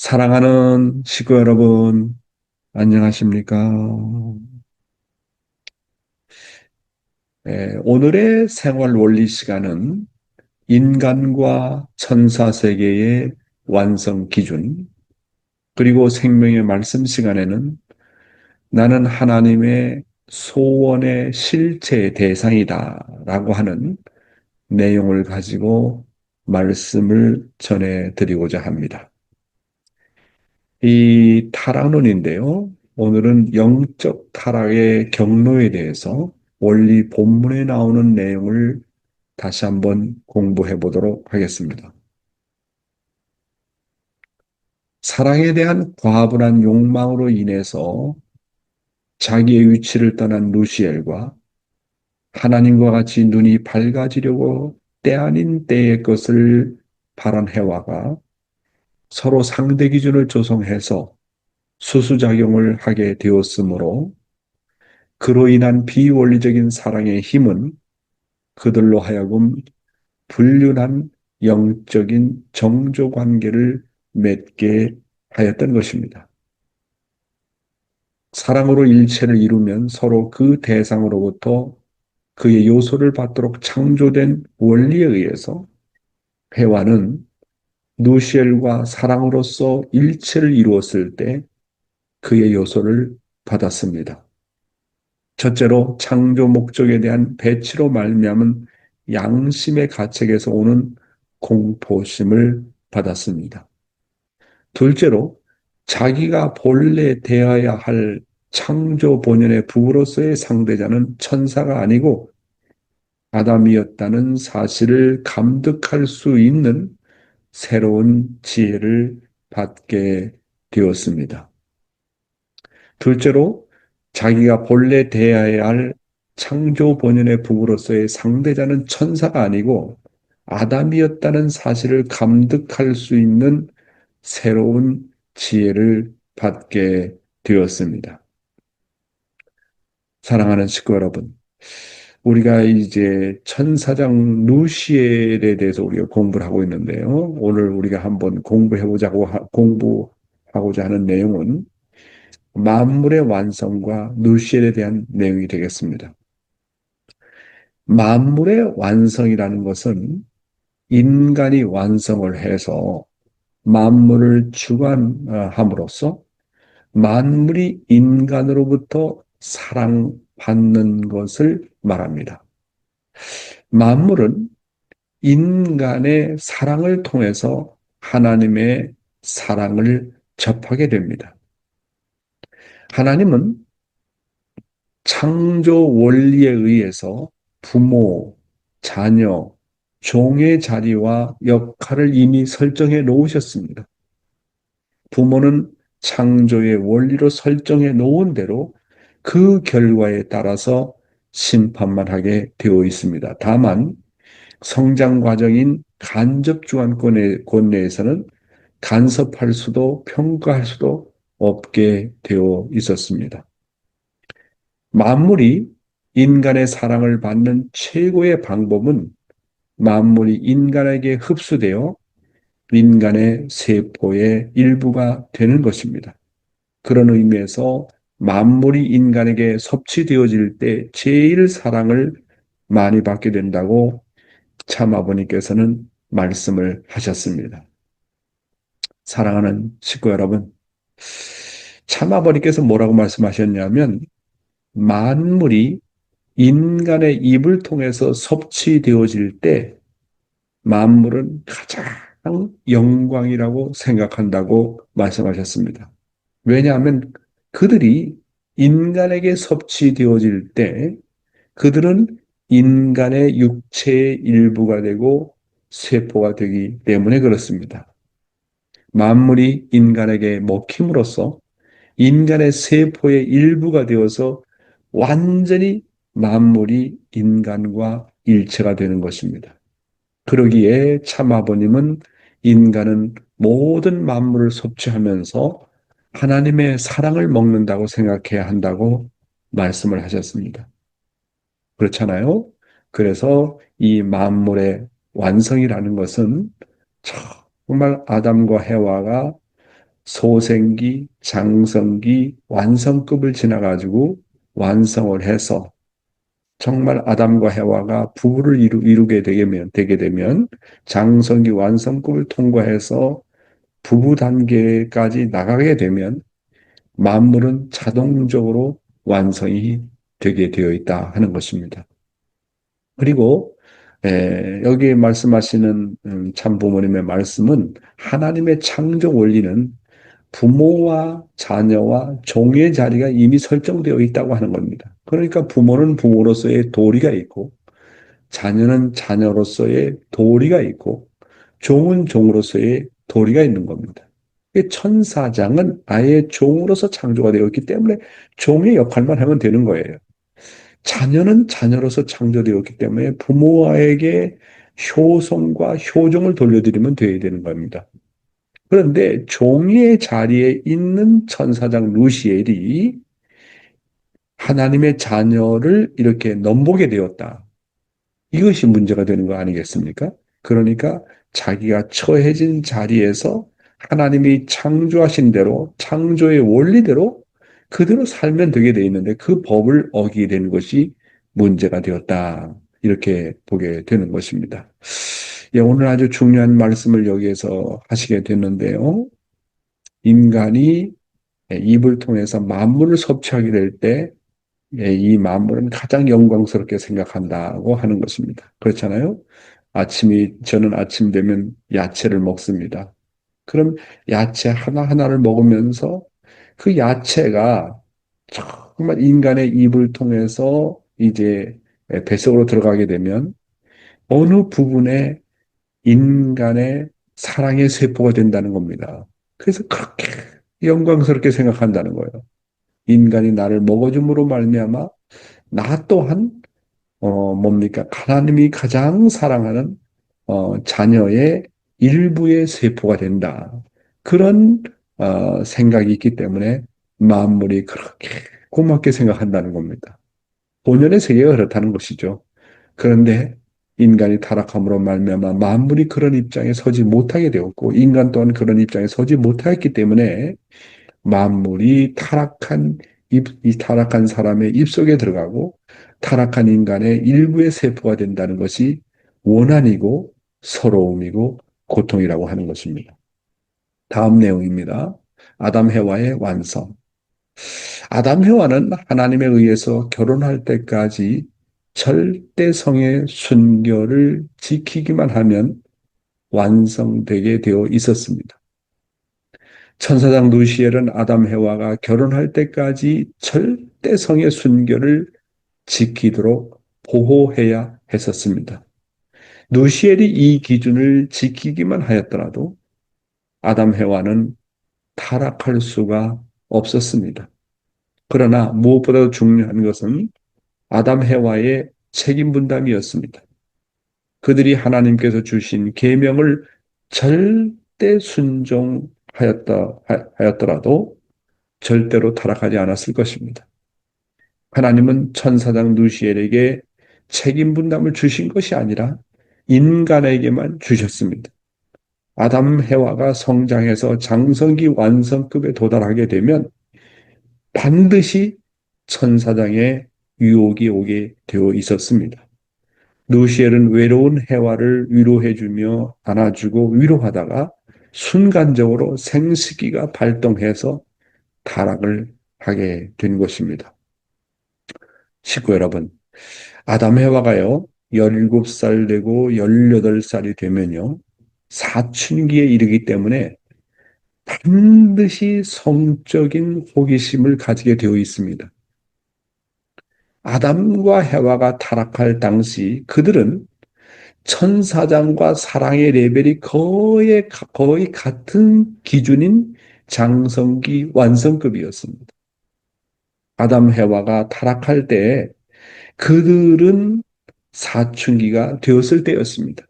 사랑하는 식구 여러분, 안녕하십니까? 오늘의 생활 원리 시간은 인간과 천사 세계의 완성 기준, 그리고 생명의 말씀 시간에는 나는 하나님의 소원의 실체 대상이다 라고 하는 내용을 가지고 말씀을 전해 드리고자 합니다. 이 타락론인데요. 오늘은 영적 타락의 경로에 대해서 원리 본문에 나오는 내용을 다시 한번 공부해 보도록 하겠습니다. 사랑에 대한 과분한 욕망으로 인해서 자기의 위치를 떠난 루시엘과 하나님과 같이 눈이 밝아지려고 때 아닌 때의 것을 바란 해와가 서로 상대 기준을 조성해서 수수작용을 하게 되었으므로 그로 인한 비원리적인 사랑의 힘은 그들로 하여금 불륜한 영적인 정조 관계를 맺게 하였던 것입니다. 사랑으로 일체를 이루면 서로 그 대상으로부터 그의 요소를 받도록 창조된 원리에 의해서 해와는 누시엘과 사랑으로서 일체를 이루었을 때 그의 요소를 받았습니다. 첫째로 창조 목적에 대한 배치로 말미암은 양심의 가책에서 오는 공포심을 받았습니다. 둘째로 자기가 본래 되어야 할 창조 본연의 부부로서의 상대자는 천사가 아니고 아담이었다는 사실을 감득할 수 있는 새로운 지혜를 받게 되었습니다. 둘째로 자기가 본래 대해야 할 창조 본연의 부부로서의 상대자는 천사가 아니고 아담이었다는 사실을 감득할 수 있는 새로운 지혜를 받게 되었습니다. 사랑하는 식구 여러분, 우리가 이제 천사장 루시엘에 대해서 우리가 공부를 하고 있는데요. 오늘 우리가 한번 공부하고자 하는 내용은 만물의 완성과 누시엘에 대한 내용이 되겠습니다. 만물의 완성이라는 것은 인간이 완성을 해서 만물을 주관함으로써 만물이 인간으로부터 사랑받는 것을 말합니다. 만물은 인간의 사랑을 통해서 하나님의 사랑을 접하게 됩니다. 하나님은 창조 원리에 의해서 부모, 자녀, 종의 자리와 역할을 이미 설정해 놓으셨습니다. 부모는 창조의 원리로 설정해 놓은 대로 그 결과에 따라서 심판만 하게 되어 있습니다. 다만 성장 과정인 간접 주관권의 권내에서는 간섭할 수도 평가할 수도 없게 되어 있었습니다. 만물이 인간의 사랑을 받는 최고의 방법은 만물이 인간에게 흡수되어 인간의 세포의 일부가 되는 것입니다. 그런 의미에서 만물이 인간에게 섭취되어질 때 제일 사랑을 많이 받게 된다고 참아버님께서는 말씀을 하셨습니다. 사랑하는 식구 여러분, 참아버님께서 뭐라고 말씀하셨냐면 만물이 인간의 입을 통해서 섭취되어질 때 만물은 가장 영광이라고 생각한다고 말씀하셨습니다. 왜냐하면 그들이 인간에게 섭취되어질 때 그들은 인간의 육체의 일부가 되고 세포가 되기 때문에 그렇습니다. 만물이 인간에게 먹힘으로써 인간의 세포의 일부가 되어서 완전히 만물이 인간과 일체가 되는 것입니다. 그러기에 참 아버님은 인간은 모든 만물을 섭취하면서 하나님의 사랑을 먹는다고 생각해야 한다고 말씀을 하셨습니다. 그렇잖아요? 그래서 이 만물의 완성이라는 것은 정말 아담과 해와가 소생기, 장성기, 완성급을 지나가지고 완성을 해서 정말 아담과 해와가 부부를 되게 되면 장성기 완성급을 통과해서 부부 단계까지 나가게 되면 만물은 자동적으로 완성이 되게 되어 있다 하는 것입니다. 그리고 여기에 말씀하시는 참부모님의 말씀은 하나님의 창조 원리는 부모와 자녀와 종의 자리가 이미 설정되어 있다고 하는 겁니다. 그러니까 부모는 부모로서의 도리가 있고 자녀는 자녀로서의 도리가 있고 종은 종으로서의 도리가 있는 겁니다. 천사장은 아예 종으로서 창조가 되었기 때문에 종의 역할만 하면 되는 거예요. 자녀는 자녀로서 창조되었기 때문에 부모에게 효성과 효종을 돌려드리면 돼야 되는 겁니다. 그런데 종의 자리에 있는 천사장 루시엘이 하나님의 자녀를 이렇게 넘보게 되었다. 이것이 문제가 되는 거 아니겠습니까? 그러니까 자기가 처해진 자리에서 하나님이 창조하신 대로, 창조의 원리대로 그대로 살면 되게 돼 있는데 그 법을 어기게 되는 것이 문제가 되었다. 이렇게 보게 되는 것입니다. 예, 오늘 아주 중요한 말씀을 여기에서 하시게 됐는데요. 인간이 입을 통해서 만물을 섭취하게 될 때 이 만물은 가장 영광스럽게 생각한다고 하는 것입니다. 그렇잖아요? 저는 아침 되면 야채를 먹습니다. 그럼 야채 하나하나를 먹으면서 그 야채가 정말 인간의 입을 통해서 이제 뱃속으로 들어가게 되면 어느 부분에 인간의 사랑의 세포가 된다는 겁니다. 그래서 그렇게 영광스럽게 생각한다는 거예요. 인간이 나를 먹어줌으로 말미암아 나 또한 뭡니까? 하나님이 가장 사랑하는 자녀의 일부의 세포가 된다. 그런 생각이 있기 때문에 만물이 그렇게 고맙게 생각한다는 겁니다. 본연의 세계가 그렇다는 것이죠. 그런데 인간이 타락함으로 말미암아 만물이 그런 입장에 서지 못하게 되었고 인간 또한 그런 입장에 서지 못하였기 때문에 만물이 이 타락한 사람의 입속에 들어가고 타락한 인간의 일부의 세포가 된다는 것이 원한이고 서러움이고 고통이라고 하는 것입니다. 다음 내용입니다. 아담 해와의 완성. 아담 해와는 하나님에 의해서 결혼할 때까지 절대성의 순결을 지키기만 하면 완성되게 되어 있었습니다. 천사장 누시엘은 아담 해와가 결혼할 때까지 절대성의 순결을 지키도록 보호해야 했었습니다. 누시엘이 이 기준을 지키기만 하였더라도 아담 해와는 타락할 수가 없었습니다. 그러나 무엇보다도 중요한 것은 아담 해와의 책임 분담이었습니다. 그들이 하나님께서 주신 계명을 절대 순종하였더라도 절대로 타락하지 않았을 것입니다. 하나님은 천사장 누시엘에게 책임 분담을 주신 것이 아니라 인간에게만 주셨습니다. 아담 해와가 성장해서 장성기 완성급에 도달하게 되면 반드시 천사장의 유혹이 오게 되어 있었습니다. 누시엘은 외로운 해와를 위로해주며 안아주고 위로하다가 순간적으로 생식기가 발동해서 타락을 하게 된 것입니다. 식구 여러분, 아담 해와가요, 17살 되고 18살이 되면요, 사춘기에 이르기 때문에 반드시 성적인 호기심을 가지게 되어 있습니다. 아담과 해와가 타락할 당시 그들은 천사장과 사랑의 레벨이 거의 같은 기준인 장성기 완성급이었습니다. 아담 해와가 타락할 때 그들은 사춘기가 되었을 때였습니다.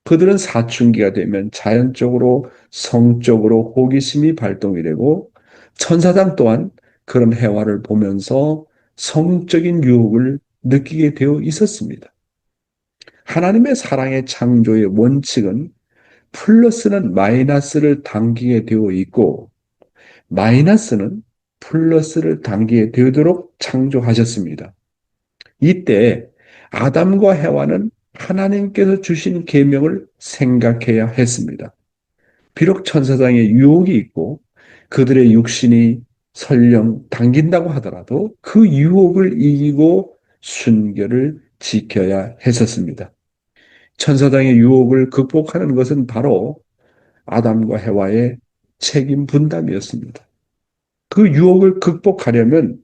그들은 사춘기가 되면 자연적으로 성적으로 호기심이 발동이 되고 천사장 또한 그런 해와를 보면서 성적인 유혹을 느끼게 되어 있었습니다. 하나님의 사랑의 창조의 원칙은 플러스는 마이너스를 당기게 되어 있고, 마이너스는 플러스를 당기게 되도록 창조하셨습니다. 이때 아담과 해와는 하나님께서 주신 계명을 생각해야 했습니다. 비록 천사장의 유혹이 있고 그들의 육신이 설령 당긴다고 하더라도 그 유혹을 이기고 순결을 지켜야 했었습니다. 천사장의 유혹을 극복하는 것은 바로 아담과 해와의 책임 분담이었습니다. 그 유혹을 극복하려면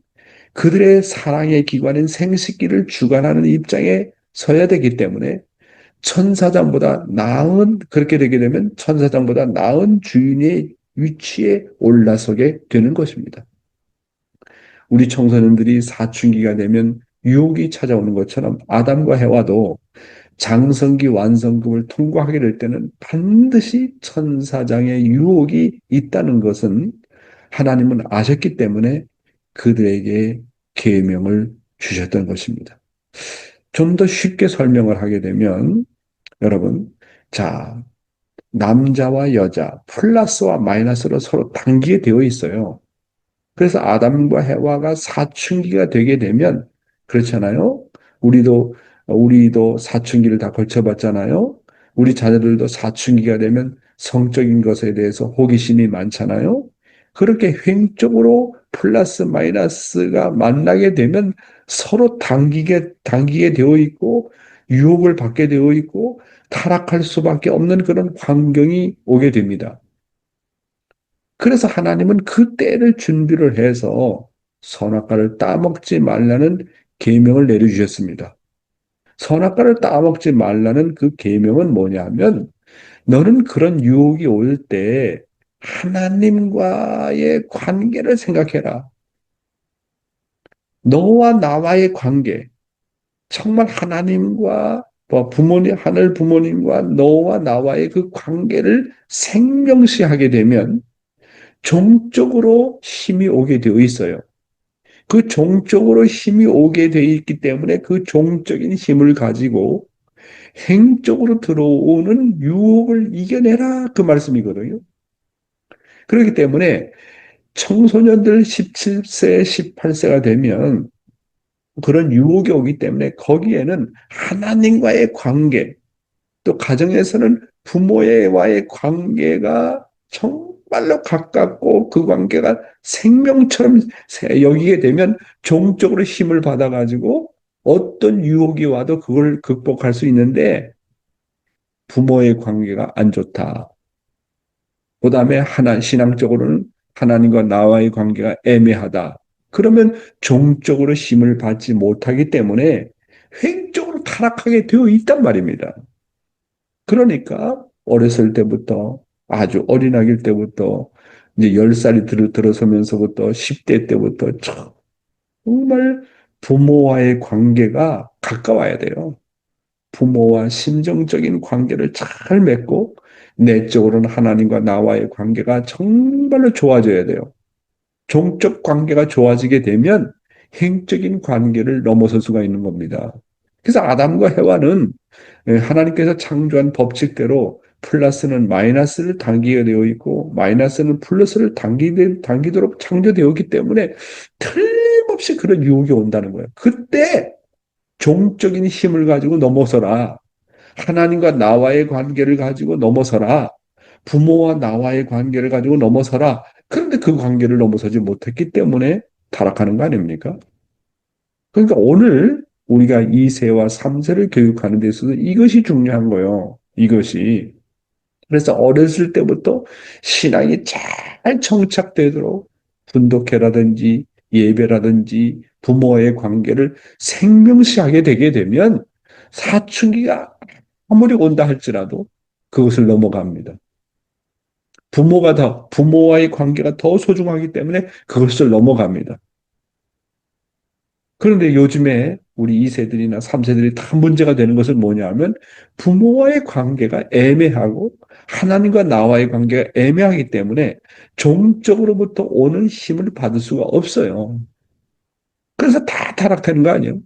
그들의 사랑의 기관인 생식기를 주관하는 입장에 서야 되기 때문에 천사장보다 나은, 그렇게 되게 되면 천사장보다 나은 주인의 위치에 올라서게 되는 것입니다. 우리 청소년들이 사춘기가 되면 유혹이 찾아오는 것처럼 아담과 해와도 장성기 완성급을 통과하게 될 때는 반드시 천사장의 유혹이 있다는 것은 하나님은 아셨기 때문에 그들에게 계명을 주셨던 것입니다. 좀 더 쉽게 설명을 하게 되면 여러분, 자, 남자와 여자, 플러스와 마이너스로 서로 당기게 되어 있어요. 그래서 아담과 해와가 사춘기가 되게 되면, 그렇잖아요. 우리도 사춘기를 다 거쳐봤잖아요. 우리 자녀들도 사춘기가 되면 성적인 것에 대해서 호기심이 많잖아요. 그렇게 횡적으로 플러스 마이너스가 만나게 되면 서로 당기게 되어 있고, 유혹을 받게 되어 있고, 타락할 수밖에 없는 그런 환경이 오게 됩니다. 그래서 하나님은 그 때를 준비를 해서 선악과를 따먹지 말라는 계명을 내려주셨습니다. 선악과를 따먹지 말라는 그 계명은 뭐냐면 너는 그런 유혹이 올 때 하나님과의 관계를 생각해라. 너와 나와의 관계, 정말 하나님과 부모님, 하늘 부모님과 너와 나와의 그 관계를 생명시하게 되면 종적으로 힘이 오게 되어 있어요. 그 종적으로 힘이 오게 되어 있기 때문에 그 종적인 힘을 가지고 행적으로 들어오는 유혹을 이겨내라 그 말씀이거든요. 그렇기 때문에 청소년들 17세, 18세가 되면 그런 유혹이 오기 때문에 거기에는 하나님과의 관계, 또 가정에서는 부모와의 관계가 정말로 가깝고 그 관계가 생명처럼 여기게 되면 종적으로 힘을 받아가지고 어떤 유혹이 와도 그걸 극복할 수 있는데 부모의 관계가 안 좋다. 그 다음에 신앙적으로는 하나님과 나와의 관계가 애매하다. 그러면 종적으로 힘을 받지 못하기 때문에 횡적으로 타락하게 되어 있단 말입니다. 그러니까 어렸을 때부터 아주 어린아기일 때부터 이제 10살이 들어서면서부터 10대 때부터 정말 부모와의 관계가 가까워야 돼요. 부모와 심정적인 관계를 잘 맺고 내적으로는 하나님과 나와의 관계가 정말로 좋아져야 돼요. 종적 관계가 좋아지게 되면 행적인 관계를 넘어설 수가 있는 겁니다. 그래서 아담과 해와는 하나님께서 창조한 법칙대로 플러스는 마이너스를 당기게 되어 있고 마이너스는 플러스를 당기도록 창조되었기 때문에 틀림없이 그런 유혹이 온다는 거예요. 그때 종적인 힘을 가지고 넘어서라. 하나님과 나와의 관계를 가지고 넘어서라. 부모와 나와의 관계를 가지고 넘어서라. 그런데 그 관계를 넘어서지 못했기 때문에 타락하는 거 아닙니까? 그러니까 오늘 우리가 2세와 3세를 교육하는 데 있어서 이것이 중요한 거예요. 이것이. 그래서 어렸을 때부터 신앙이 잘 정착되도록 분독회라든지 예배라든지 부모와의 관계를 생명시하게 되게 되면 사춘기가 아무리 온다 할지라도 그것을 넘어갑니다. 부모와의 관계가 더 소중하기 때문에 그것을 넘어갑니다. 그런데 요즘에 우리 2세들이나 3세들이 다 문제가 되는 것은 뭐냐면 부모와의 관계가 애매하고 하나님과 나와의 관계가 애매하기 때문에 종적으로부터 오는 힘을 받을 수가 없어요. 그래서 다 타락되는 거 아니에요?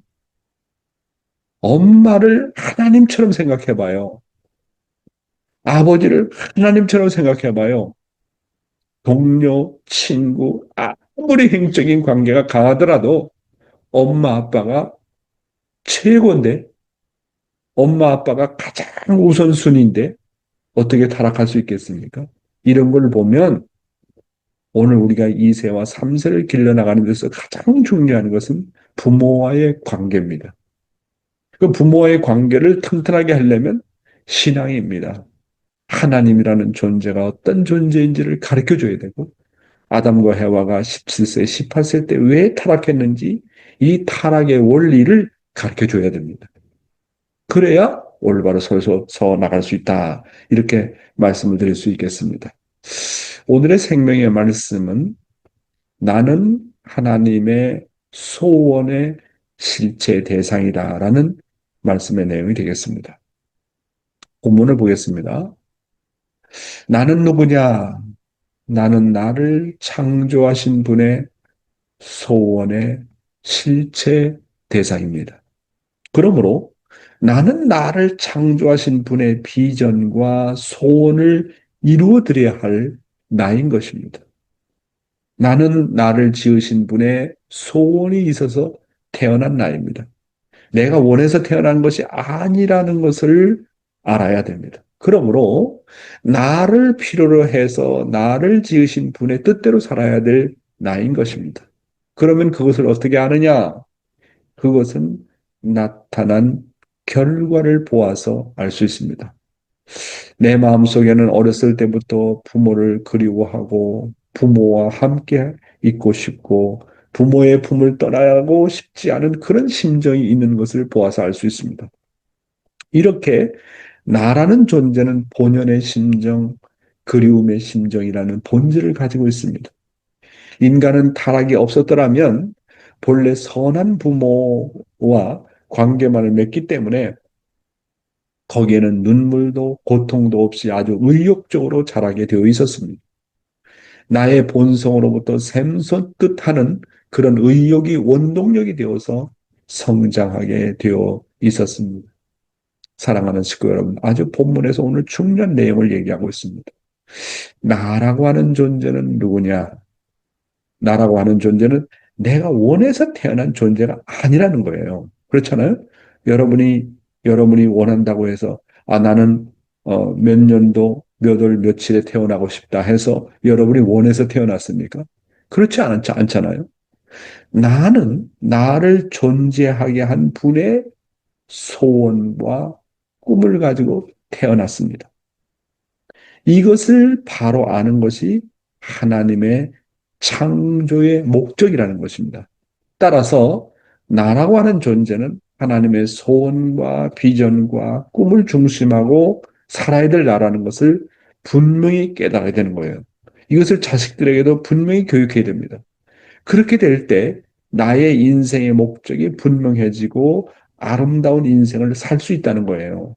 엄마를 하나님처럼 생각해 봐요. 아버지를 하나님처럼 생각해 봐요. 동료, 친구, 아무리 행적인 관계가 강하더라도 엄마, 아빠가 최고인데, 엄마, 아빠가 가장 우선순위인데, 어떻게 타락할 수 있겠습니까? 이런 걸 보면, 오늘 우리가 2세와 3세를 길러나가는 데서 가장 중요한 것은 부모와의 관계입니다. 그 부모와의 관계를 튼튼하게 하려면 신앙입니다. 하나님이라는 존재가 어떤 존재인지를 가르쳐 줘야 되고, 아담과 해와가 17세, 18세 때 왜 타락했는지 이 타락의 원리를 가르쳐 줘야 됩니다. 그래야 올바로 서 나갈 수 있다. 이렇게 말씀을 드릴 수 있겠습니다. 오늘의 생명의 말씀은 나는 하나님의 소원의 실제 대상이다라는 말씀의 내용이 되겠습니다. 본문을 보겠습니다. 나는 누구냐? 나는 나를 창조하신 분의 소원의 실체 대상입니다. 그러므로 나는 나를 창조하신 분의 비전과 소원을 이루어 드려야 할 나인 것입니다. 나는 나를 지으신 분의 소원이 있어서 태어난 나입니다. 내가 원해서 태어난 것이 아니라는 것을 알아야 됩니다. 그러므로 나를 필요로 해서 나를 지으신 분의 뜻대로 살아야 될 나인 것입니다. 그러면 그것을 어떻게 아느냐? 그것은 나타난 결과를 보아서 알 수 있습니다. 내 마음속에는 어렸을 때부터 부모를 그리워하고 부모와 함께 있고 싶고 부모의 품을 떠나고 싶지 않은 그런 심정이 있는 것을 보아서 알 수 있습니다. 이렇게 나라는 존재는 본연의 심정, 그리움의 심정이라는 본질을 가지고 있습니다. 인간은 타락이 없었더라면 본래 선한 부모와 관계만을 맺기 때문에 거기에는 눈물도 고통도 없이 아주 의욕적으로 자라게 되어 있었습니다. 나의 본성으로부터 샘솟듯 하는 그런 의욕이 원동력이 되어서 성장하게 되어 있었습니다. 사랑하는 식구 여러분, 아주 본문에서 오늘 중요한 내용을 얘기하고 있습니다. 나라고 하는 존재는 누구냐? 나라고 하는 존재는 내가 원해서 태어난 존재가 아니라는 거예요. 그렇잖아요? 여러분이, 여러분이 원한다고 해서, 나는, 몇 년도, 몇 월, 며칠에 태어나고 싶다 해서 여러분이 원해서 태어났습니까? 그렇지 않잖아요. 나는 나를 존재하게 한 분의 소원과 꿈을 가지고 태어났습니다. 이것을 바로 아는 것이 하나님의 창조의 목적이라는 것입니다. 따라서 나라고 하는 존재는 하나님의 소원과 비전과 꿈을 중심하고 살아야 될 나라는 것을 분명히 깨달아야 되는 거예요. 이것을 자식들에게도 분명히 교육해야 됩니다. 그렇게 될 때 나의 인생의 목적이 분명해지고 아름다운 인생을 살 수 있다는 거예요.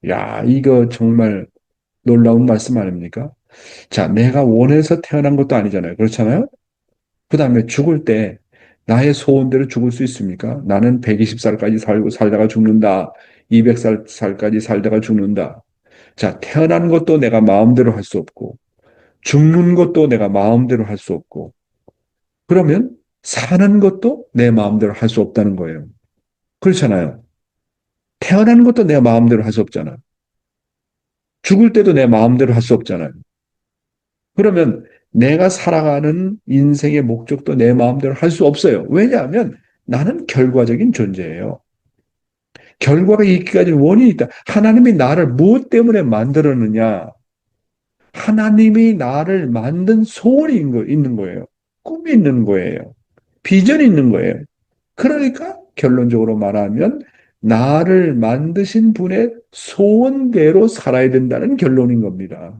야, 이거 정말 놀라운 말씀 아닙니까? 자, 내가 원해서 태어난 것도 아니잖아요. 그렇잖아요? 그 다음에 죽을 때 나의 소원대로 죽을 수 있습니까? 나는 120살까지 살다가 죽는다. 200살까지 살다가 죽는다. 자, 태어난 것도 내가 마음대로 할 수 없고, 죽는 것도 내가 마음대로 할 수 없고, 그러면 사는 것도 내 마음대로 할 수 없다는 거예요. 그렇잖아요. 태어나는 것도 내 마음대로 할 수 없잖아요. 죽을 때도 내 마음대로 할 수 없잖아요. 그러면 내가 살아가는 인생의 목적도 내 마음대로 할 수 없어요. 왜냐하면 나는 결과적인 존재예요. 결과가 있기까지 원인이 있다. 하나님이 나를 무엇 때문에 만들었느냐? 하나님이 나를 만든 소원이 있는 거예요. 꿈이 있는 거예요. 비전이 있는 거예요. 그러니까 결론적으로 말하면 나를 만드신 분의 소원대로 살아야 된다는 결론인 겁니다.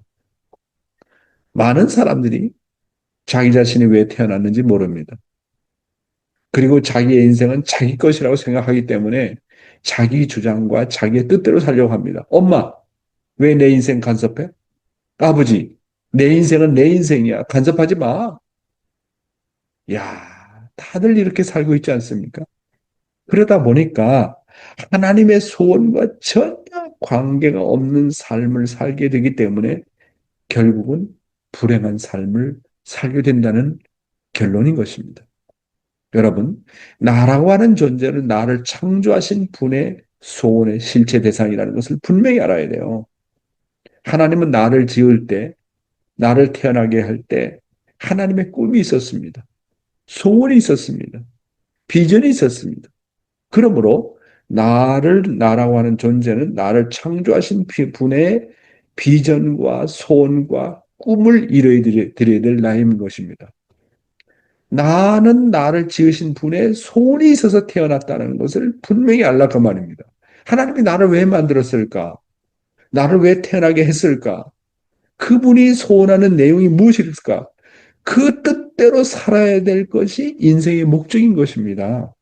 많은 사람들이 자기 자신이 왜 태어났는지 모릅니다. 그리고 자기의 인생은 자기 것이라고 생각하기 때문에 자기 주장과 자기의 뜻대로 살려고 합니다. 엄마, 왜 내 인생 간섭해? 아버지, 내 인생은 내 인생이야. 간섭하지 마. 야, 다들 이렇게 살고 있지 않습니까? 그러다 보니까 하나님의 소원과 전혀 관계가 없는 삶을 살게 되기 때문에 결국은 불행한 삶을 살게 된다는 결론인 것입니다. 여러분, 나라고 하는 존재는 나를 창조하신 분의 소원의 실체 대상이라는 것을 분명히 알아야 돼요. 하나님은 나를 지을 때, 나를 태어나게 할 때 하나님의 꿈이 있었습니다. 소원이 있었습니다. 비전이 있었습니다. 그러므로 나라고 하는 존재는 나를 창조하신 분의 비전과 소원과 꿈을 이루어드려야 될 나인 것입니다. 나는 나를 지으신 분의 소원이 있어서 태어났다는 것을 분명히 알라 그 말입니다. 하나님이 나를 왜 만들었을까? 나를 왜 태어나게 했을까? 그분이 소원하는 내용이 무엇일까? 그 뜻대로 살아야 될 것이 인생의 목적인 것입니다.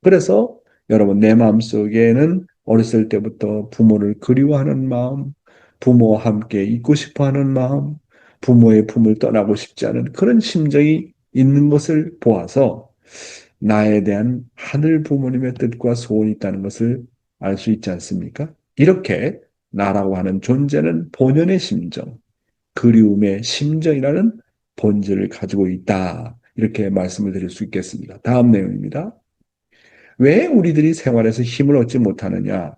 그래서 여러분, 내 마음속에는 어렸을 때부터 부모를 그리워하는 마음, 부모와 함께 있고 싶어 하는 마음, 부모의 품을 떠나고 싶지 않은 그런 심정이 있는 것을 보아서 나에 대한 하늘 부모님의 뜻과 소원이 있다는 것을 알 수 있지 않습니까? 이렇게 나라고 하는 존재는 본연의 심정, 그리움의 심정이라는 본질을 가지고 있다. 이렇게 말씀을 드릴 수 있겠습니다. 다음 내용입니다. 왜 우리들이 생활에서 힘을 얻지 못하느냐?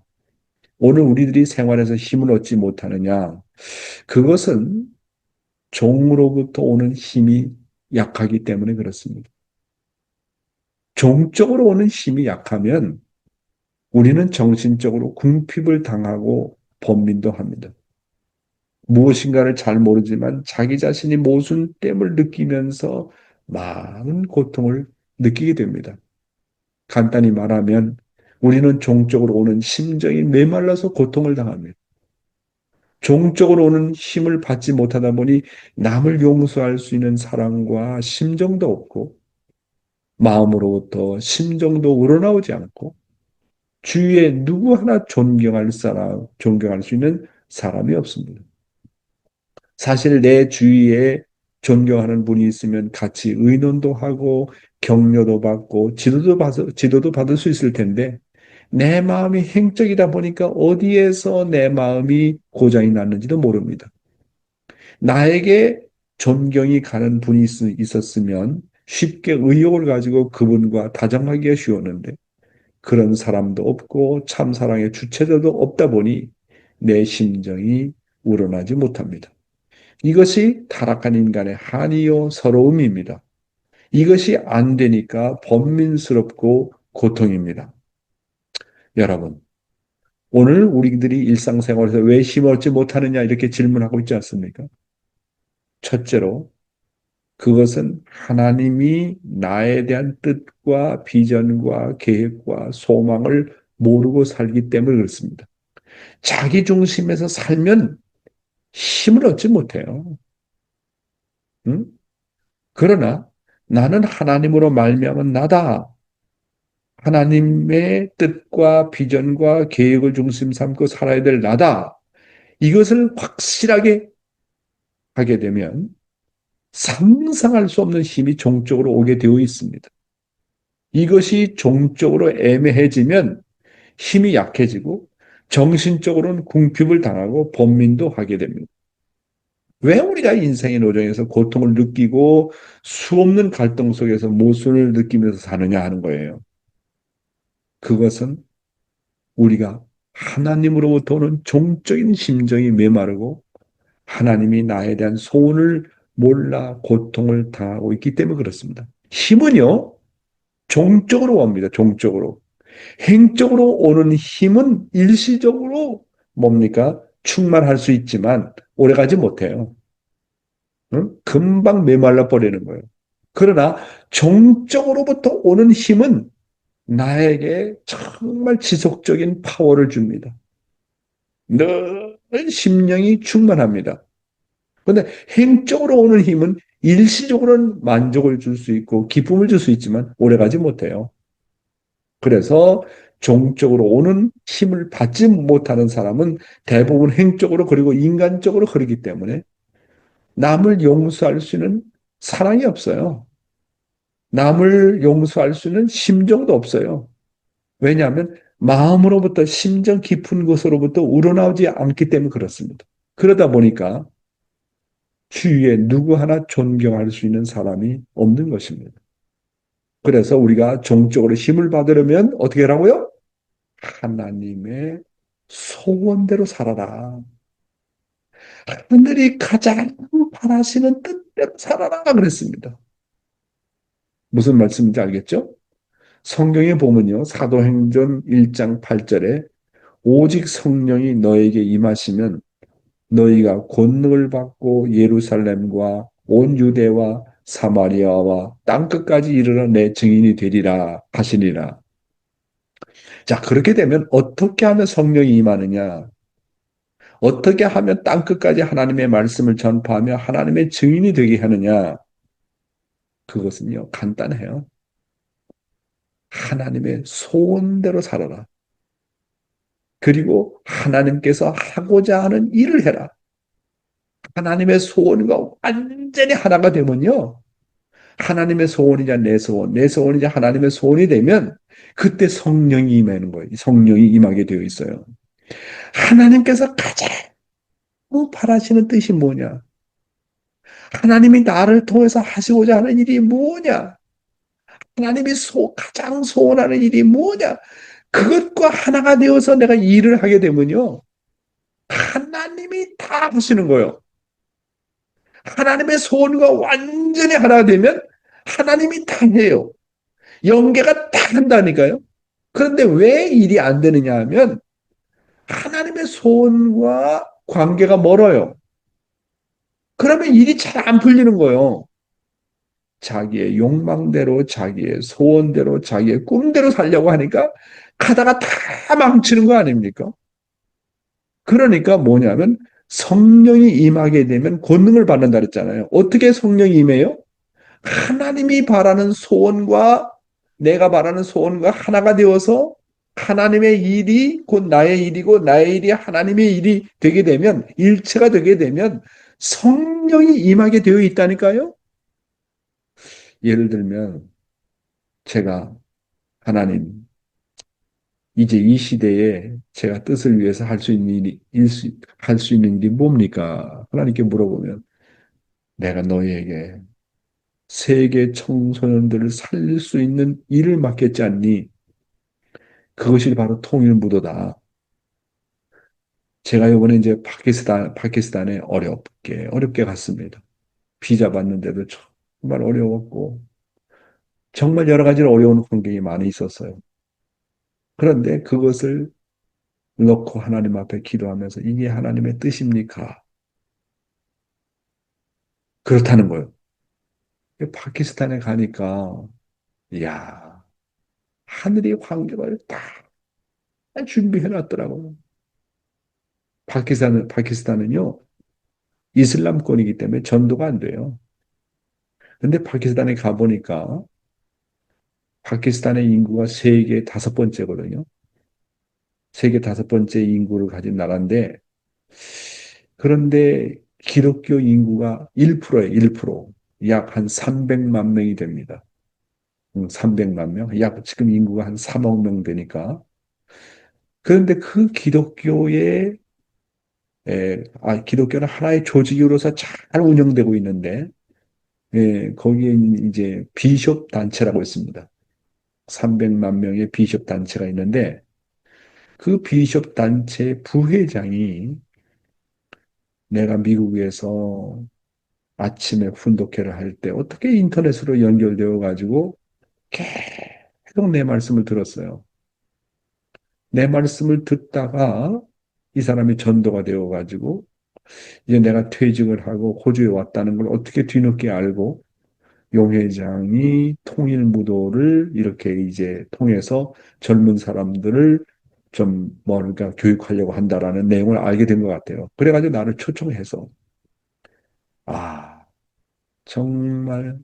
오늘 우리들이 생활에서 힘을 얻지 못하느냐? 그것은 종으로부터 오는 힘이 약하기 때문에 그렇습니다. 종적으로 오는 힘이 약하면 우리는 정신적으로 궁핍을 당하고 번민도 합니다. 무엇인가를 잘 모르지만 자기 자신이 모순됨을 느끼면서 많은 고통을 느끼게 됩니다. 간단히 말하면 우리는 종적으로 오는 심정이 메말라서 고통을 당합니다. 종적으로 오는 힘을 받지 못하다 보니 남을 용서할 수 있는 사랑과 심정도 없고 마음으로부터 심정도 우러나오지 않고 주위에 누구 하나 존경할 수 있는 사람이 없습니다. 사실 내 주위에 존경하는 분이 있으면 같이 의논도 하고 격려도 받고 지도도 받을 수 있을 텐데 내 마음이 행적이다 보니까 어디에서 내 마음이 고장이 났는지도 모릅니다. 나에게 존경이 가는 분이 있었으면 쉽게 의욕을 가지고 그분과 다정하기가 쉬웠는데 그런 사람도 없고 참사랑의 주체자도 없다 보니 내 심정이 우러나지 못합니다. 이것이 타락한 인간의 한이요 서러움입니다. 이것이 안 되니까 번민스럽고 고통입니다. 여러분, 오늘 우리들이 일상생활에서 왜 힘을 얻지 못하느냐 이렇게 질문하고 있지 않습니까? 첫째로 그것은 하나님이 나에 대한 뜻과 비전과 계획과 소망을 모르고 살기 때문에 그렇습니다. 자기 중심에서 살면 힘을 얻지 못해요. 응? 그러나 나는 하나님으로 말미암은 나다. 하나님의 뜻과 비전과 계획을 중심 삼고 살아야 될 나다. 이것을 확실하게 하게 되면 상상할 수 없는 힘이 종적으로 오게 되어 있습니다. 이것이 종적으로 애매해지면 힘이 약해지고 정신적으로는 궁핍을 당하고 번민도 하게 됩니다. 왜 우리가 인생의 노정에서 고통을 느끼고 수없는 갈등 속에서 모순을 느끼면서 사느냐 하는 거예요. 그것은 우리가 하나님으로부터 오는 종적인 심정이 메마르고 하나님이 나에 대한 소원을 몰라 고통을 당하고 있기 때문에 그렇습니다. 힘은요, 종적으로 옵니다. 종적으로. 행적으로 오는 힘은 일시적으로 뭡니까? 충만할 수 있지만 오래가지 못해요. 응? 금방 메말라 버리는 거예요. 그러나 종적으로부터 오는 힘은 나에게 정말 지속적인 파워를 줍니다. 늘 심령이 충만합니다. 그런데 행적으로 오는 힘은 일시적으로는 만족을 줄 수 있고 기쁨을 줄 수 있지만 오래가지 못해요. 그래서 종적으로 오는 힘을 받지 못하는 사람은 대부분 행적으로 그리고 인간적으로 흐르기 때문에 남을 용서할 수 있는 사랑이 없어요. 남을 용서할 수 있는 심정도 없어요. 왜냐하면 마음으로부터 심정 깊은 곳으로부터 우러나오지 않기 때문에 그렇습니다. 그러다 보니까 주위에 누구 하나 존경할 수 있는 사람이 없는 것입니다. 그래서 우리가 종적으로 힘을 받으려면 어떻게 하라고요? 하나님의 소원대로 살아라. 하늘이 가장 바라시는 뜻대로 살아라 그랬습니다. 무슨 말씀인지 알겠죠? 성경에 보면요. 사도행전 1장 8절에 오직 성령이 너에게 임하시면 너희가 권능을 받고 예루살렘과 온 유대와 사마리아와 땅끝까지 이르러 내 증인이 되리라 하시니라. 자, 그렇게 되면 어떻게 하면 성령이 임하느냐? 어떻게 하면 땅끝까지 하나님의 말씀을 전파하며 하나님의 증인이 되게 하느냐? 그것은요, 간단해요. 하나님의 소원대로 살아라. 그리고 하나님께서 하고자 하는 일을 해라. 하나님의 소원과 완전히 하나가 되면요. 하나님의 소원이자 내 소원, 내 소원이자 하나님의 소원이 되면 그때 성령이 임하는 거예요. 성령이 임하게 되어 있어요. 하나님께서 가장 바라시는 뜻이 뭐냐? 하나님이 나를 통해서 하시고자 하는 일이 뭐냐? 하나님이 가장 소원하는 일이 뭐냐? 그것과 하나가 되어서 내가 일을 하게 되면요. 하나님이 다 하시는 거예요. 하나님의 소원과 완전히 하나 되면 하나님이 다 해요. 연계가 다 한다니까요. 그런데 왜 일이 안 되느냐 하면 하나님의 소원과 관계가 멀어요. 그러면 일이 잘 안 풀리는 거예요. 자기의 욕망대로, 자기의 소원대로, 자기의 꿈대로 살려고 하니까 가다가 다 망치는 거 아닙니까? 그러니까 뭐냐면 성령이 임하게 되면 권능을 받는다 그랬잖아요. 어떻게 성령이 임해요? 하나님이 바라는 소원과 내가 바라는 소원과 하나가 되어서 하나님의 일이 곧 나의 일이고 나의 일이 하나님의 일이 되게 되면 일체가 되게 되면 성령이 임하게 되어 있다니까요. 예를 들면 제가 하나님 이제 이 시대에 제가 뜻을 위해서 할 수 있는 일이 할 수 있는 일이 뭡니까? 하나님께 물어보면 내가 너희에게 세계 청소년들을 살릴 수 있는 일을 맡겼지 않니? 그것이 바로 통일무도다. 제가 이번에 이제 파키스탄에 어렵게 갔습니다. 비자 받는데도 정말 어려웠고, 정말 여러 가지로 어려운 환경이 많이 있었어요. 그런데 그것을 놓고 하나님 앞에 기도하면서 이게 하나님의 뜻입니까? 그렇다는 거예요. 파키스탄에 가니까, 이야, 하늘이 환경을 다 준비해 놨더라고요. 파키스탄은요, 이슬람권이기 때문에 전도가 안 돼요. 근데 파키스탄에 가보니까 파키스탄의 인구가 세계 다섯 번째거든요. 세계 다섯 번째 인구를 가진 나라인데 그런데 기독교 인구가 1%예요. 1%. 약 한 300만 명이 됩니다. 300만 명. 약 지금 인구가 한 3억 명 되니까. 그런데 그 기독교는 하나의 조직으로서 잘 운영되고 있는데 거기에 이제 비숍 단체라고 있습니다. 300만 명의 비숍 단체가 있는데 그 비숍 단체 부회장이 내가 미국에서 아침에 훈독회를 할 때 어떻게 인터넷으로 연결되어 가지고 계속 내 말씀을 들었어요. 내 말씀을 듣다가 이 사람이 전도가 되어 가지고 이제 내가 퇴직을 하고 호주에 왔다는 걸 어떻게 뒤늦게 알고 용 회장이 통일 무도를 이렇게 이제 통해서 젊은 사람들을 좀 뭔가 교육하려고 한다라는 내용을 알게 된 것 같아요. 그래가지고 나를 초청해서 아 정말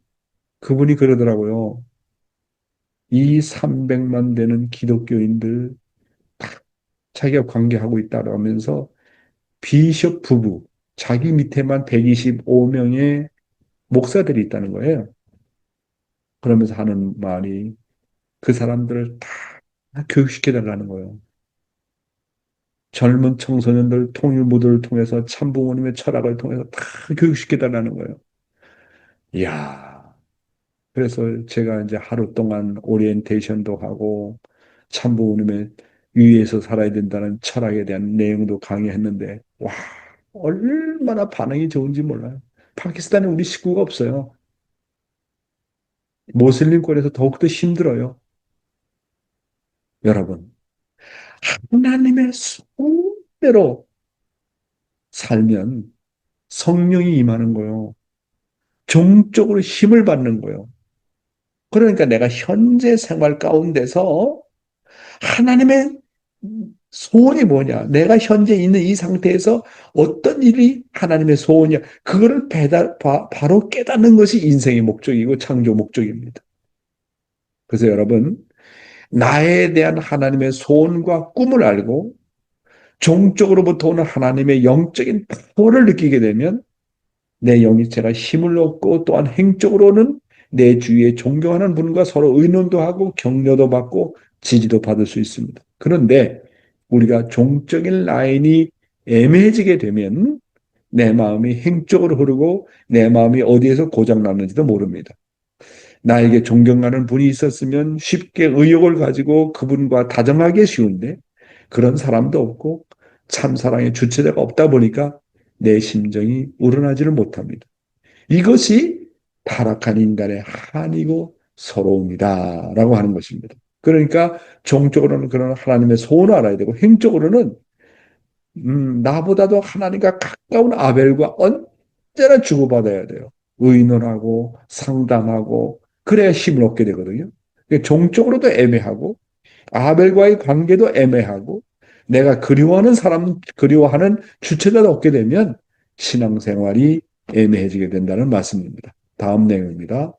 그분이 그러더라고요. 이 300만 되는 기독교인들 자기가 관계하고 있다라면서 비숍 부부 자기 밑에만 125명의 목사들이 있다는 거예요. 그러면서 하는 말이 그 사람들을 다 교육시켜달라는 거예요. 젊은 청소년들 통일부들을 통해서 참부모님의 철학을 통해서 다 교육시켜달라는 거예요. 이야. 그래서 제가 이제 하루 동안 오리엔테이션도 하고 참부모님의 위에서 살아야 된다는 철학에 대한 내용도 강의했는데 와, 얼마나 반응이 좋은지 몰라요. 파키스탄에 우리 식구가 없어요. 모슬림권에서 더욱더 힘들어요. 여러분, 하나님의 손대로 살면 성령이 임하는 거요. 종적으로 힘을 받는 거예요. 그러니까 내가 현재 생활 가운데서 하나님의 소원이 뭐냐? 내가 현재 있는 이 상태에서 어떤 일이 하나님의 소원이야? 그거를 바로 깨닫는 것이 인생의 목적이고 창조 목적입니다. 그래서 여러분, 나에 대한 하나님의 소원과 꿈을 알고 종적으로부터 오는 하나님의 영적인 파워를 느끼게 되면 내 영이체가 힘을 얻고 또한 행적으로는 내 주위에 존경하는 분과 서로 의논도 하고 격려도 받고 지지도 받을 수 있습니다. 그런데 우리가 종적인 라인이 애매해지게 되면 내 마음이 행적으로 흐르고 내 마음이 어디에서 고장났는지도 모릅니다. 나에게 존경하는 분이 있었으면 쉽게 의욕을 가지고 그분과 다정하기 쉬운데 그런 사람도 없고 참사랑의 주체자가 없다 보니까 내 심정이 우러나지를 못합니다. 이것이 타락한 인간의 한이고 서러움이다 라고 하는 것입니다. 그러니까 종적으로는 그런 하나님의 소원을 알아야 되고 행적으로는 나보다도 하나님과 가까운 아벨과 언제나 주고받아야 돼요. 의논하고 상담하고 그래야 힘을 얻게 되거든요. 종적으로도 애매하고 아벨과의 관계도 애매하고 내가 그리워하는 사람, 그리워하는 주체자도 얻게 되면 신앙생활이 애매해지게 된다는 말씀입니다. 다음 내용입니다.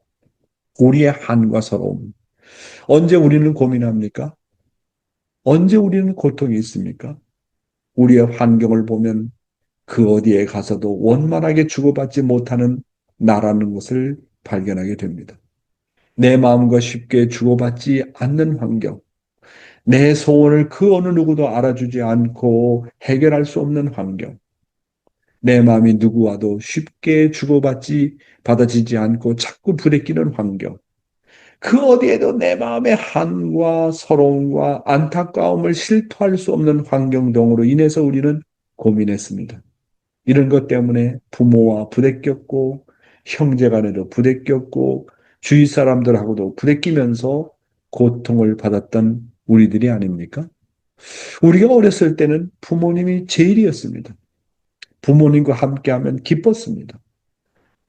우리의 한과 서러움. 언제 우리는 고민합니까? 언제 우리는 고통이 있습니까? 우리의 환경을 보면 그 어디에 가서도 원만하게 주고받지 못하는 나라는 것을 발견하게 됩니다. 내 마음과 쉽게 주고받지 않는 환경, 내 소원을 그 어느 누구도 알아주지 않고 해결할 수 없는 환경, 내 마음이 누구와도 쉽게 받아지지 않고 자꾸 부대끼는 환경, 그 어디에도 내 마음의 한과 서러움과 안타까움을 실토할 수 없는 환경 등으로 인해서 우리는 고민했습니다. 이런 것 때문에 부모와 부대꼈고 형제 간에도 부대꼈고 주위 사람들하고도 부대끼면서 고통을 받았던 우리들이 아닙니까? 우리가 어렸을 때는 부모님이 제일이었습니다. 부모님과 함께하면 기뻤습니다.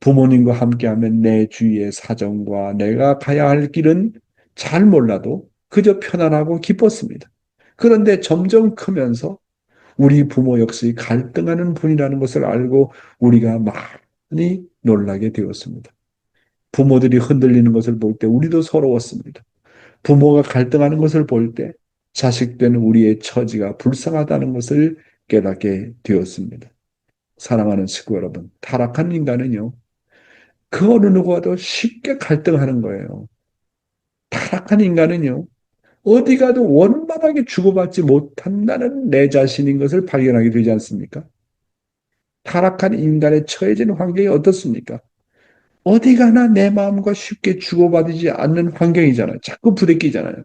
부모님과 함께하면 내 주위의 사정과 내가 가야 할 길은 잘 몰라도 그저 편안하고 기뻤습니다. 그런데 점점 크면서 우리 부모 역시 갈등하는 분이라는 것을 알고 우리가 많이 놀라게 되었습니다. 부모들이 흔들리는 것을 볼 때 우리도 서러웠습니다. 부모가 갈등하는 것을 볼 때 자식된 우리의 처지가 불쌍하다는 것을 깨닫게 되었습니다. 사랑하는 식구 여러분, 타락한 인간은요, 그 어느 누구와도 쉽게 갈등하는 거예요. 타락한 인간은요, 어디 가도 원만하게 주고받지 못한다는 내 자신인 것을 발견하게 되지 않습니까? 타락한 인간의 처해진 환경이 어떻습니까? 어디 가나 내 마음과 쉽게 주고받지 않는 환경이잖아요. 자꾸 부대끼잖아요.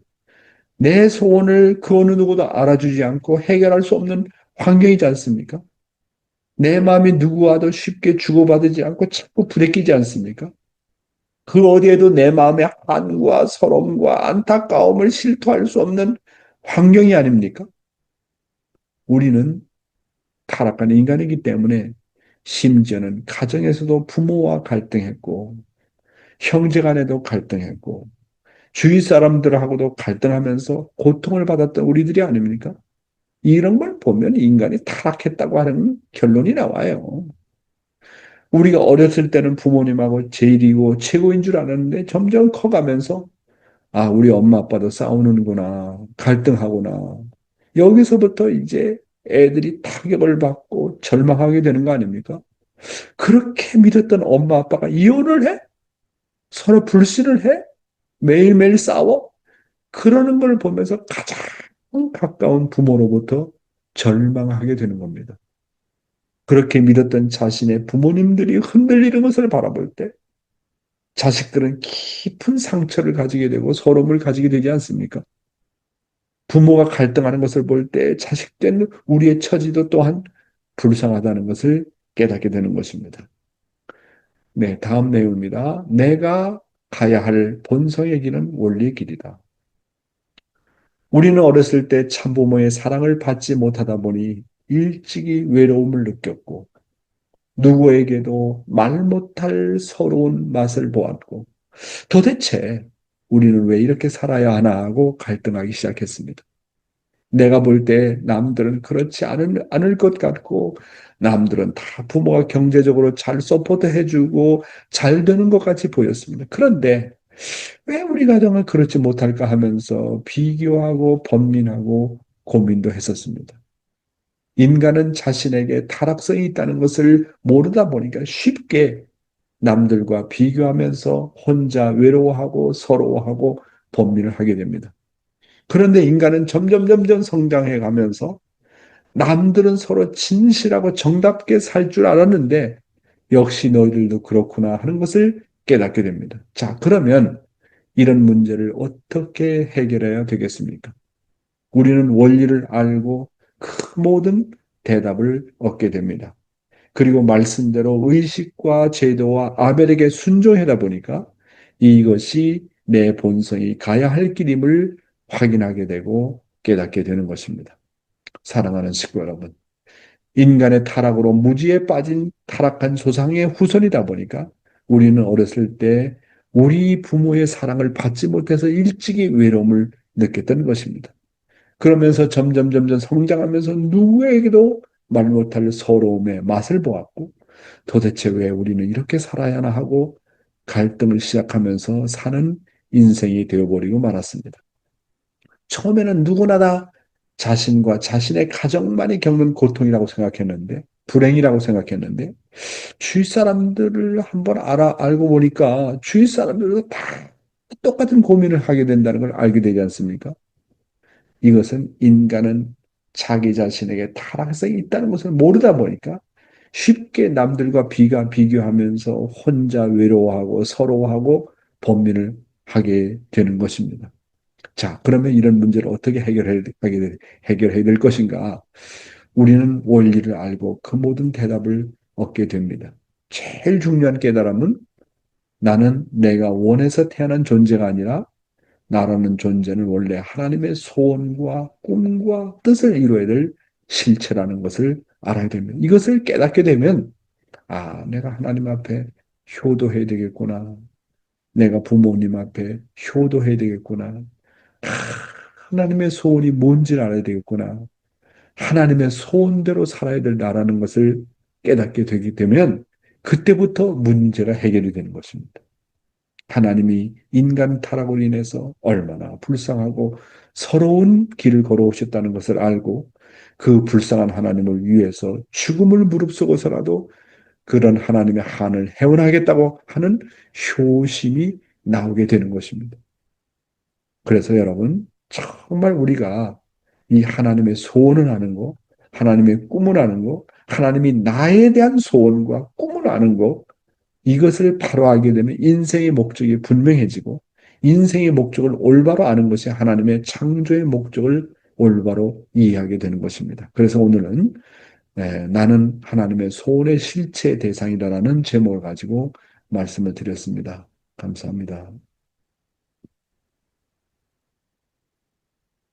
내 소원을 그 어느 누구도 알아주지 않고 해결할 수 없는 환경이지 않습니까? 내 마음이 누구와도 쉽게 주고받지 않고 자꾸 부대끼지 않습니까? 그 어디에도 내 마음의 한과 서러움과 안타까움을 실토할 수 없는 환경이 아닙니까? 우리는 타락한 인간이기 때문에 심지어는 가정에서도 부모와 갈등했고 형제 간에도 갈등했고 주위 사람들하고도 갈등하면서 고통을 받았던 우리들이 아닙니까? 이런 걸 보면 인간이 타락했다고 하는 결론이 나와요. 우리가 어렸을 때는 부모님하고 제일이고 최고인 줄 알았는데 점점 커가면서 아, 우리 엄마 아빠도 싸우는구나, 갈등하구나. 여기서부터 이제 애들이 타격을 받고 절망하게 되는 거 아닙니까? 그렇게 믿었던 엄마 아빠가 이혼을 해? 서로 불신을 해? 매일매일 싸워? 그러는 걸 보면서 가장 가까운 부모로부터 절망하게 되는 겁니다. 그렇게 믿었던 자신의 부모님들이 흔들리는 것을 바라볼 때 자식들은 깊은 상처를 가지게 되고 서러움을 가지게 되지 않습니까? 부모가 갈등하는 것을 볼 때 자식된 우리의 처지도 또한 불쌍하다는 것을 깨닫게 되는 것입니다. 네, 다음 내용입니다. 내가 가야 할 본성의 길은 원리의 길이다. 우리는 어렸을 때 참부모의 사랑을 받지 못하다 보니 일찍이 외로움을 느꼈고 누구에게도 말 못할 서러운 맛을 보았고 도대체 우리는 왜 이렇게 살아야 하나 하고 갈등하기 시작했습니다. 내가 볼 때 남들은 그렇지 않을 것 같고 남들은 다 부모가 경제적으로 잘 서포트 해주고 잘 되는 것 같이 보였습니다. 그런데 왜 우리 가정은 그렇지 못할까 하면서 비교하고 번민하고 고민도 했었습니다. 인간은 자신에게 타락성이 있다는 것을 모르다 보니까 쉽게 남들과 비교하면서 혼자 외로워하고 서러워하고 번민을 하게 됩니다. 그런데 인간은 점점 성장해 가면서 남들은 서로 진실하고 정답게 살 줄 알았는데 역시 너희들도 그렇구나 하는 것을 깨닫게 됩니다. 자, 그러면 이런 문제를 어떻게 해결해야 되겠습니까? 우리는 원리를 알고 그 모든 대답을 얻게 됩니다. 그리고 말씀대로 의식과 제도와 아벨에게 순종하다 보니까 이것이 내 본성이 가야 할 길임을 확인하게 되고 깨닫게 되는 것입니다. 사랑하는 식구 여러분, 인간의 타락으로 무지에 빠진 타락한 조상의 후손이다 보니까 우리는 어렸을 때 우리 부모의 사랑을 받지 못해서 일찍이 외로움을 느꼈던 것입니다. 그러면서 점점 성장하면서 누구에게도 말 못할 서러움의 맛을 보았고 도대체 왜 우리는 이렇게 살아야 하나 하고 갈등을 시작하면서 사는 인생이 되어버리고 말았습니다. 처음에는 누구나 다 자신과 자신의 가정만이 겪는 고통이라고 생각했는데, 불행이라고 생각했는데, 주위 사람들을 한번 알고 보니까 주위 사람들도 다 똑같은 고민을 하게 된다는 걸 알게 되지 않습니까? 이것은 인간은 자기 자신에게 타락성이 있다는 것을 모르다 보니까 쉽게 남들과 비교하면서 혼자 외로워하고 서러워하고 번민을 하게 되는 것입니다. 자, 그러면 이런 문제를 어떻게 해결해야 될 것인가? 우리는 원리를 알고 그 모든 대답을 얻게 됩니다. 제일 중요한 깨달음은 나는 내가 원해서 태어난 존재가 아니라 나라는 존재는 원래 하나님의 소원과 꿈과 뜻을 이루어야 될 실체라는 것을 알아야 됩니다. 이것을 깨닫게 되면 아, 내가 하나님 앞에 효도해야 되겠구나. 내가 부모님 앞에 효도해야 되겠구나. 하나님의 소원이 뭔지를 알아야 되겠구나. 하나님의 소원대로 살아야 될 나라는 것을 깨닫게 되게 되면 그때부터 문제가 해결이 되는 것입니다. 하나님이 인간 타락으로 인해서 얼마나 불쌍하고 서러운 길을 걸어오셨다는 것을 알고 그 불쌍한 하나님을 위해서 죽음을 무릅쓰고서라도 그런 하나님의 한을 헤어나겠다고 하는 효심이 나오게 되는 것입니다. 그래서 여러분, 정말 우리가 이 하나님의 소원을 아는 거, 하나님의 꿈을 아는 거, 하나님이 나에 대한 소원과 꿈을 아는 거, 이것을 바로 알게 되면 인생의 목적이 분명해지고, 인생의 목적을 올바로 아는 것이 하나님의 창조의 목적을 올바로 이해하게 되는 것입니다. 그래서 오늘은 나는 하나님의 소원의 실체 대상이다라는 제목을 가지고 말씀을 드렸습니다. 감사합니다.